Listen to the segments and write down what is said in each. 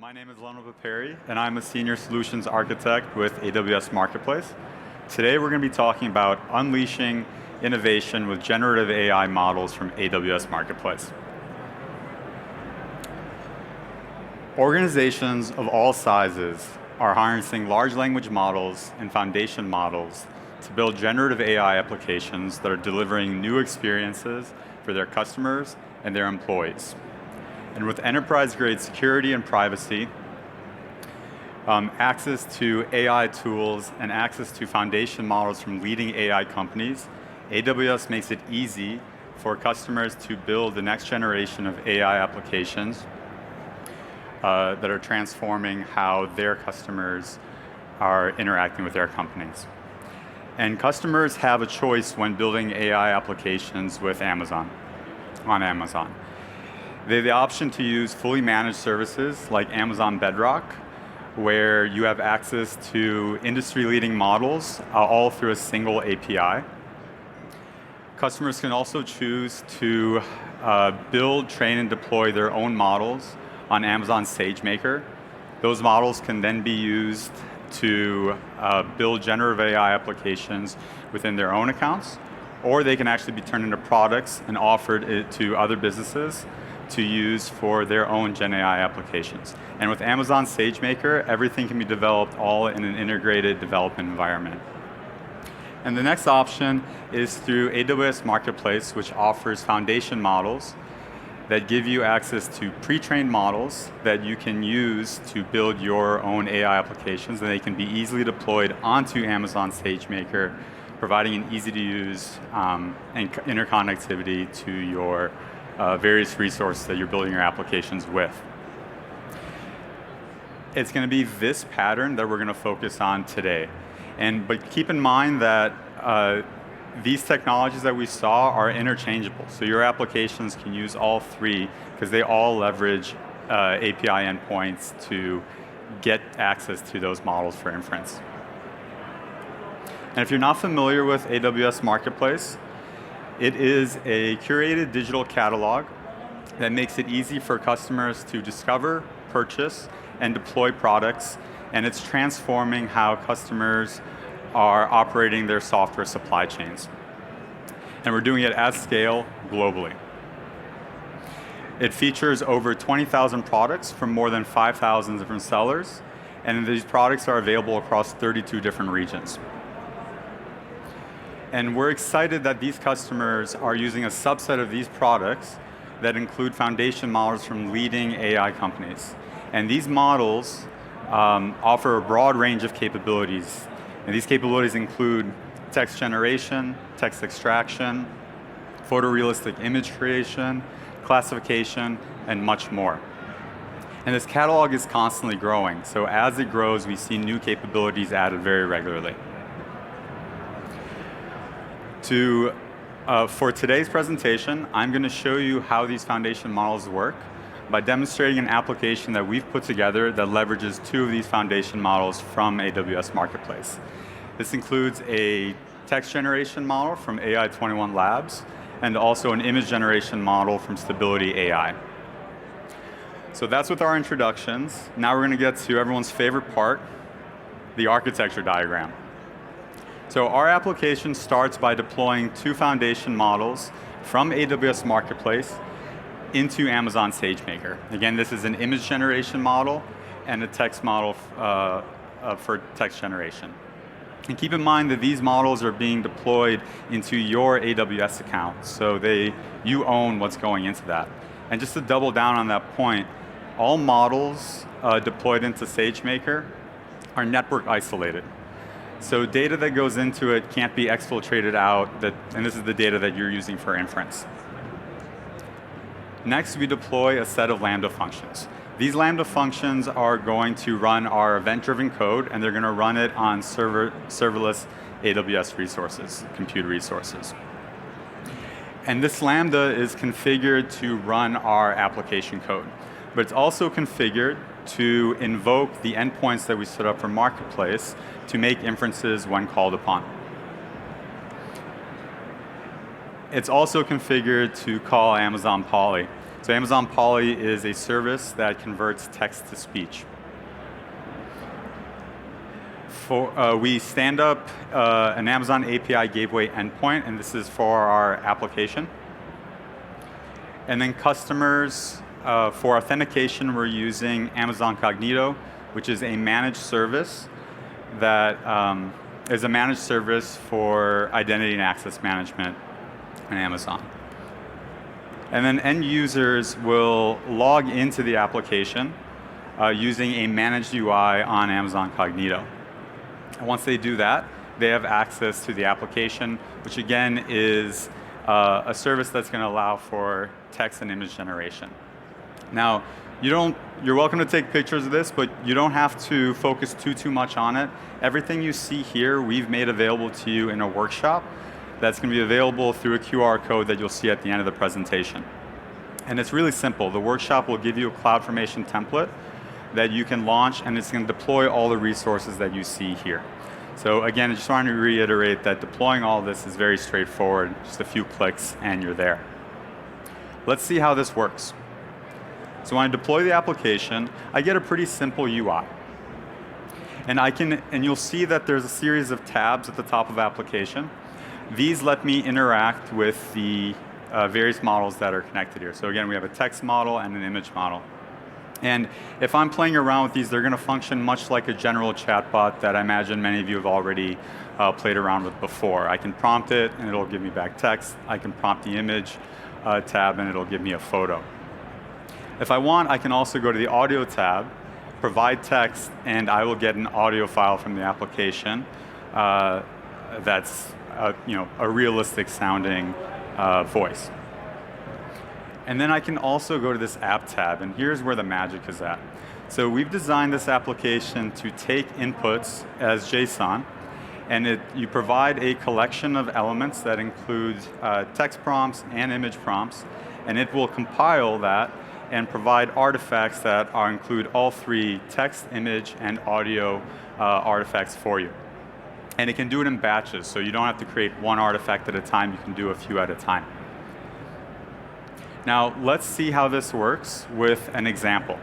My name is Lionel Perry, and I'm a Senior Solutions Architect with AWS Marketplace. Today we're going to be talking about unleashing innovation with generative AI models from AWS Marketplace. Organizations of all sizes are harnessing large language models and foundation models to build generative AI applications that are delivering new experiences for their customers and their employees. And with enterprise-grade security and privacy, access to AI tools and access to foundation models from leading AI companies, AWS makes it easy for customers to build the next generation of AI applications that are transforming how their customers are interacting with their companies. And customers have a choice when building AI applications with Amazon, on Amazon. They have the option to use fully managed services like Amazon Bedrock, where you have access to industry-leading models all through a single API. Customers can also choose to build, train, and deploy their own models on Amazon SageMaker. Those models can then be used to build generative AI applications within their own accounts, or they can actually be turned into products and offered to other businesses to use for their own Gen AI applications. And with Amazon SageMaker, everything can be developed all in an integrated development environment. And the next option is through AWS Marketplace, which offers foundation models that give you access to pre-trained models that you can use to build your own AI applications, and they can be easily deployed onto Amazon SageMaker, providing an easy-to-use and interconnectivity to your various resources that you're building your applications with. It's going to be this pattern that we're going to focus on today. But keep in mind that these technologies that we saw are interchangeable. So your applications can use all three because they all leverage API endpoints to get access to those models for inference. And if you're not familiar with AWS Marketplace, it is a curated digital catalog that makes it easy for customers to discover, purchase, and deploy products, and it's transforming how customers are operating their software supply chains. And we're doing it at scale globally. It features over 20,000 products from more than 5,000 different sellers, and these products are available across 32 different regions. And we're excited that these customers are using a subset of these products that include foundation models from leading AI companies. And these models offer a broad range of capabilities. And these capabilities include text generation, text extraction, photorealistic image creation, classification, and much more. And this catalog is constantly growing. So as it grows, we see new capabilities added very regularly. For today's presentation, I'm going to show you how these foundation models work by demonstrating an application that we've put together that leverages two of these foundation models from AWS Marketplace. This includes a text generation model from AI21 Labs and also an image generation model from Stability AI. So that's with our introductions. Now we're going to get to everyone's favorite part, the architecture diagram. So our application starts by deploying two foundation models from AWS Marketplace into Amazon SageMaker. Again, this is an image generation model and a text model for text generation. And keep in mind that these models are being deployed into your AWS account, so you own what's going into that. And just to double down on that point, all models deployed into SageMaker are network isolated. So data that goes into it can't be exfiltrated out, and this is the data that you're using for inference. Next, we deploy a set of Lambda functions. These Lambda functions are going to run our event-driven code, and they're going to run it on serverless AWS resources, compute resources. And this Lambda is configured to run our application code, but it's also configured to invoke the endpoints that we set up for Marketplace to make inferences when called upon. It's also configured to call Amazon Polly. So Amazon Poly is a service that converts text to speech. We stand up an Amazon API gateway endpoint, and this is for our application. And then customers, for authentication, we're using Amazon Cognito, which is a managed service that is a managed service for identity and access management in Amazon. And then end users will log into the application using a managed UI on Amazon Cognito. And once they do that, they have access to the application, which again is a service that's going to allow for text and image generation. Now, you're welcome to take pictures of this, but you don't have to focus too much on it. Everything you see here, we've made available to you in a workshop that's going to be available through a QR code that you'll see at the end of the presentation. And it's really simple. The workshop will give you a CloudFormation template that you can launch, and it's going to deploy all the resources that you see here. So again, I just wanted to reiterate that deploying all this is very straightforward. Just a few clicks and you're there. Let's see how this works. So when I deploy the application, I get a pretty simple UI. And you'll see that there's a series of tabs at the top of the application. These let me interact with the various models that are connected here. So again, we have a text model and an image model. And if I'm playing around with these, they're going to function much like a general chatbot that I imagine many of you have already played around with before. I can prompt it, and it'll give me back text. I can prompt the image tab, and it'll give me a photo. If I want, I can also go to the audio tab, provide text, and I will get an audio file from the application that's a realistic sounding voice. And then I can also go to this app tab, and here's where the magic is at. So we've designed this application to take inputs as JSON, and you provide a collection of elements that include text prompts and image prompts, and it will compile that and provide artifacts that include all three text, image, and audio artifacts for you. And it can do it in batches, so you don't have to create one artifact at a time, you can do a few at a time. Now, let's see how this works with an example.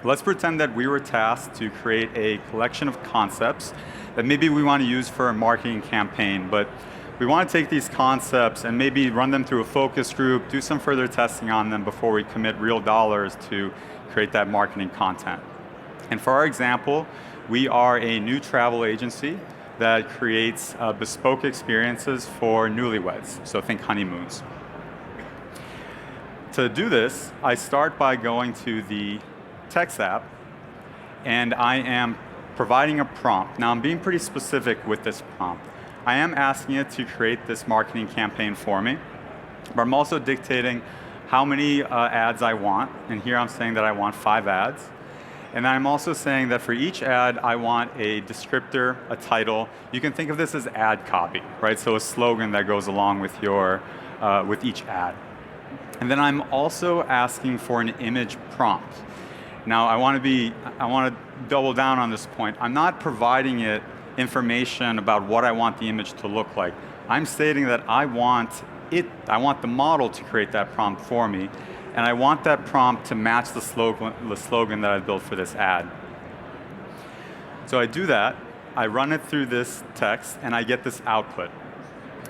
Let's pretend that we were tasked to create a collection of concepts that maybe we want to use for a marketing campaign, but we want to take these concepts and maybe run them through a focus group, do some further testing on them before we commit real dollars to create that marketing content. And for our example, we are a new travel agency that creates bespoke experiences for newlyweds, so think honeymoons. To do this, I start by going to the text app, and I am providing a prompt. Now, I'm being pretty specific with this prompt. I am asking it to create this marketing campaign for me, but I'm also dictating how many ads I want, and here I'm saying that I want 5 ads. And I'm also saying that for each ad, I want a descriptor, a title. You can think of this as ad copy, right? So a slogan that goes along with with each ad. And then I'm also asking for an image prompt. Now, I want to double down on this point. I'm not providing it information about what I want the image to look like. I'm stating that I want the model to create that prompt for me, and I want that prompt to match the slogan that I built for this ad. So I do that, I run it through this text, and I get this output.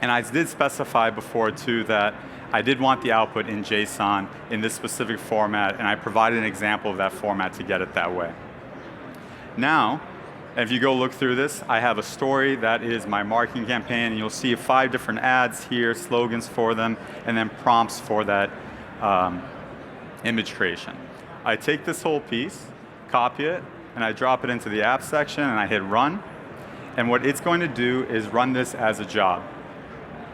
And I did specify before too that I did want the output in JSON in this specific format, and I provided an example of that format to get it that way. Now, if you go look through this, I have a story that is my marketing campaign, and you'll see 5 different ads here, slogans for them, and then prompts for that image creation. I take this whole piece, copy it, and I drop it into the app section, and I hit run. And what it's going to do is run this as a job.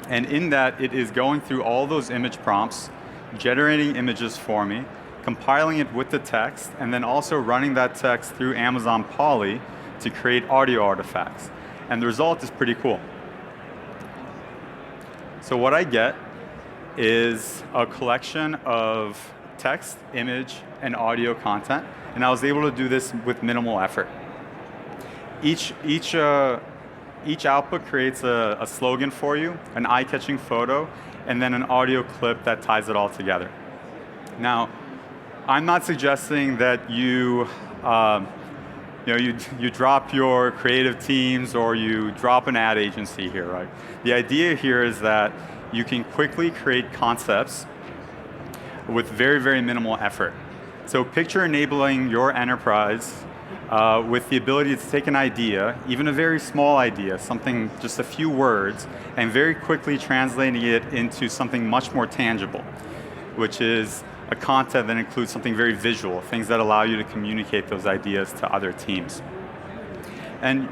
And in that, it is going through all those image prompts, generating images for me, compiling it with the text, and then also running that text through Amazon Poly to create audio artifacts. And the result is pretty cool. So what I get is a collection of text, image, and audio content, and I was able to do this with minimal effort. Each output creates a slogan for you, an eye-catching photo, and then an audio clip that ties it all together. Now, I'm not suggesting that you drop your creative teams or you drop an ad agency here, right? The idea here is that you can quickly create concepts with very, very minimal effort. So picture enabling your enterprise with the ability to take an idea, even a very small idea, something just a few words, and very quickly translating it into something much more tangible, which is a content that includes something very visual, things that allow you to communicate those ideas to other teams. And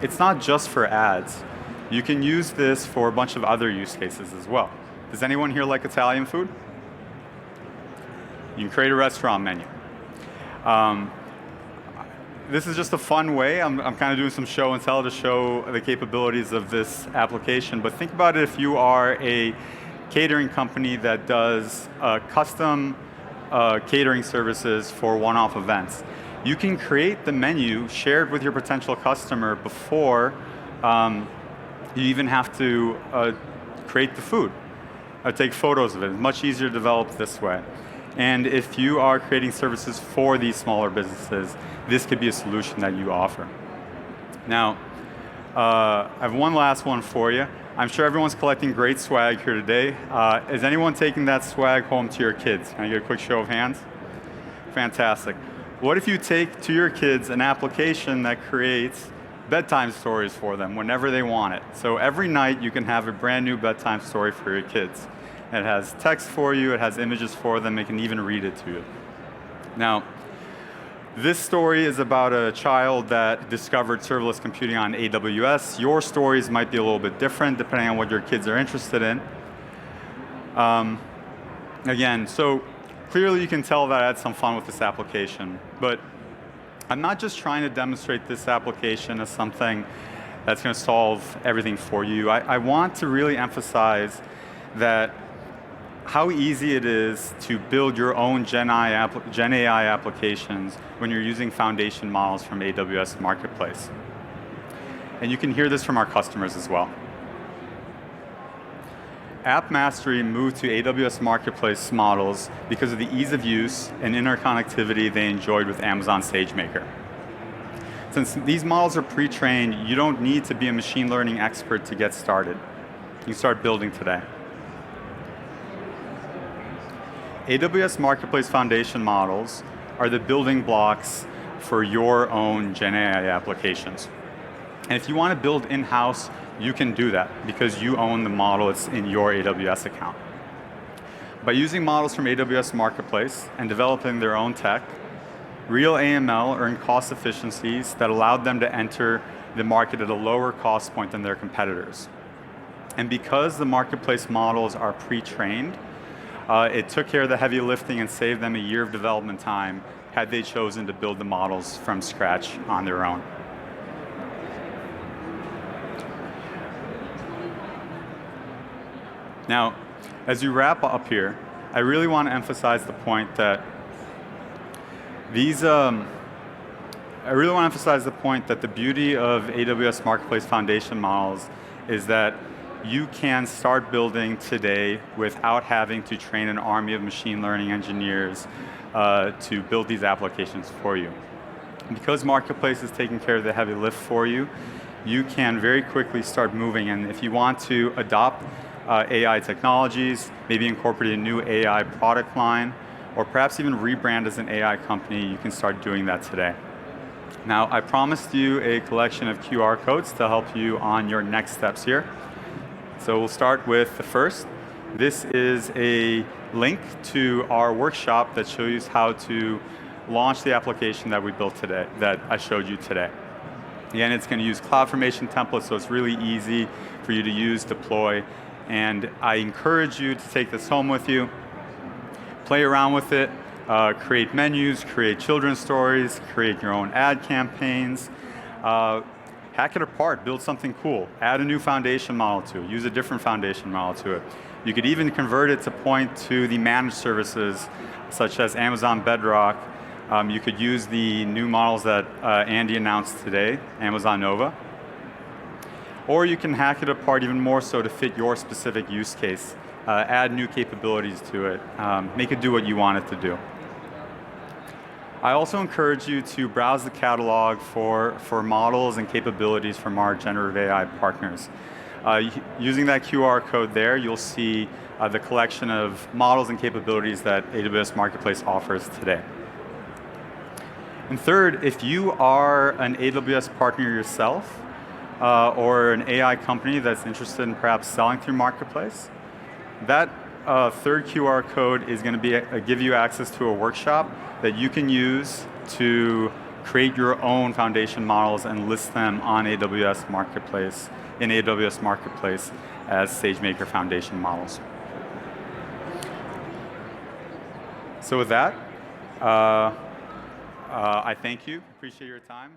it's not just for ads. You can use this for a bunch of other use cases as well. Does anyone here like Italian food? You can create a restaurant menu. This is just a fun way. I'm kind of doing some show and tell to show the capabilities of this application, but think about it if you are a catering company that does custom catering services for one-off events. You can create the menu shared with your potential customer before you even have to create the food, take photos of it. It's much easier to develop this way. And if you are creating services for these smaller businesses, this could be a solution that you offer. Now, I have one last one for you. I'm sure everyone's collecting great swag here today. Is anyone taking that swag home to your kids? Can I get a quick show of hands? Fantastic. What if you take to your kids an application that creates bedtime stories for them whenever they want it? So every night you can have a brand new bedtime story for your kids. It has text for you, it has images for them, it can even read it to you. Now, this story is about a child that discovered serverless computing on AWS. Your stories might be a little bit different depending on what your kids are interested in. Again, so clearly you can tell that I had some fun with this application, but I'm not just trying to demonstrate this application as something that's going to solve everything for you. I want to really emphasize that how easy it is to build your own Gen AI applications when you're using foundation models from AWS Marketplace. And you can hear this from our customers as well. App Mastery moved to AWS Marketplace models because of the ease of use and interconnectivity they enjoyed with Amazon SageMaker. Since these models are pre-trained, you don't need to be a machine learning expert to get started. You can start building today. AWS Marketplace foundation models are the building blocks for your own Gen AI applications. And if you want to build in-house, you can do that because you own the model, it's in your AWS account. By using models from AWS Marketplace and developing their own tech, Real AML earned cost efficiencies that allowed them to enter the market at a lower cost point than their competitors. And because the Marketplace models are pre-trained, it took care of the heavy lifting and saved them a year of development time had they chosen to build the models from scratch on their own. Now, as you wrap up here, I really want to emphasize the point that the beauty of AWS Marketplace foundation models is that you can start building today without having to train an army of machine learning engineers to build these applications for you. Because Marketplace is taking care of the heavy lift for you, you can very quickly start moving. And if you want to adopt AI technologies, maybe incorporate a new AI product line, or perhaps even rebrand as an AI company, you can start doing that today. Now, I promised you a collection of QR codes to help you on your next steps here. So we'll start with the first. This is a link to our workshop that shows you how to launch the application that we built today, that I showed you today. Again, it's going to use CloudFormation templates, so it's really easy for you to use, deploy, and I encourage you to take this home with you, play around with it, create menus, create children's stories, create your own ad campaigns, hack it apart, build something cool, add a new foundation model to it, use a different foundation model to it. You could even convert it to point to the managed services such as Amazon Bedrock. You could use the new models that Andy announced today, Amazon Nova. Or you can hack it apart even more so to fit your specific use case add new capabilities to it, make it do what you want it to do. I also encourage you to browse the catalog for models and capabilities from our generative AI partners. Using that QR code there, you'll see the collection of models and capabilities that AWS Marketplace offers today. And third, if you are an AWS partner yourself, or an AI company that's interested in perhaps selling through Marketplace, that third QR code is going to give you access to a workshop that you can use to create your own foundation models and list them on AWS Marketplace, in AWS Marketplace as SageMaker foundation models. So with that, I thank you, appreciate your time.